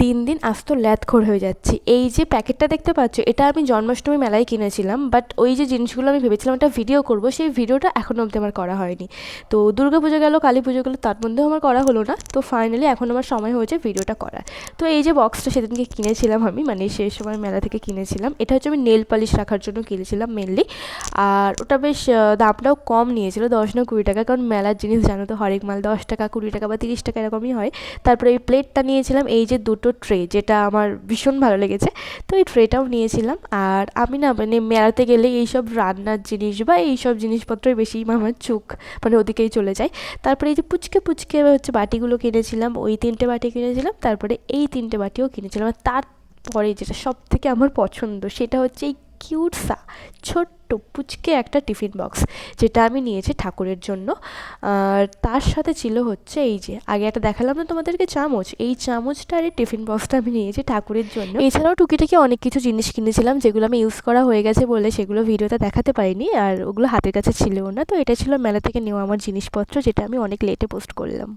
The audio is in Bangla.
দিন দিন আস্ত ল্যাদখোর হয়ে যাচ্ছি। এই যে প্যাকেটটা দেখতে পাচ্ছ, এটা আমি জন্মাষ্টমী মেলায় কিনেছিলাম, বাট ওই যে জিনিসগুলো আমি ভেবেছিলাম একটা ভিডিও করব, সেই ভিডিওটা এখনও অবধি আমার করা হয়নি। তো দুর্গা পুজো গেল, কালী পুজো গেলো, তার মধ্যেও আমার করা হলো না। তো ফাইনালি এখন আমার সময় হয়েছে ভিডিওটা করার। তো এই যে বক্সটা সেদিনকে কিনেছিলাম আমি, মানে সেই সময় মেলা থেকে কিনেছিলাম। এটা হচ্ছে আমি নেল পালিশ রাখার জন্য কিনেছিলাম মেনলি। আর ওটা বেশ দামটাও কম নিয়েছিল, 10 না 20 টাকা, কারণ মেলার জিনিস জানো তো, হরেক মাল 10 টাকা, 20 টাকা বা 30 টাকা এরকমই হয়। তারপরে এই প্লেটটা নিয়েছিলাম, এই যে দুটো ট্রে, যেটা আমার ভীষণ ভালো লেগেছে। তো এই ট্রেটাও নিয়েছিলাম। আর আমি না মানে মেলাতে গেলে এইসব রান্নার জিনিস বা এইসব জিনিসপত্রই বেশি আমার চোখ মানে ওদিকেই চলে যায়। তারপরে এই যে পুচকে পুচকে হচ্ছে বাটিগুলো কিনেছিলাম, ওই 3টে বাটি কিনেছিলাম। তারপরে এই 3টে বাটিও কিনেছিলাম। আর তারপরে যেটা সব থেকে আমার পছন্দ, সেটা হচ্ছে এই কিউটসা ছোট্ট পুচকে একটা টিফিন বক্স, যেটা আমি নিয়েছি ঠাকুরের জন্য। আর তার সাথে ছিল হচ্ছে এই যে আগে একটা দেখালাম না তোমাদেরকে চামচ, এই চামচটা আর এই টিফিন বক্সটা আমি নিয়েছি ঠাকুরের জন্য। এছাড়াও টুকিটাকি অনেক কিছু জিনিস কিনেছিলাম, যেগুলো আমি ইউজ করা হয়ে গেছে বলে সেগুলো ভিডিওতে দেখাতে পারিনি, আর ওগুলো হাতের কাছে ছিলও না। তো এটা ছিল মেলা থেকে নেওয়া আমার জিনিসপত্র, যেটা আমি অনেক লেটে পোস্ট করলাম।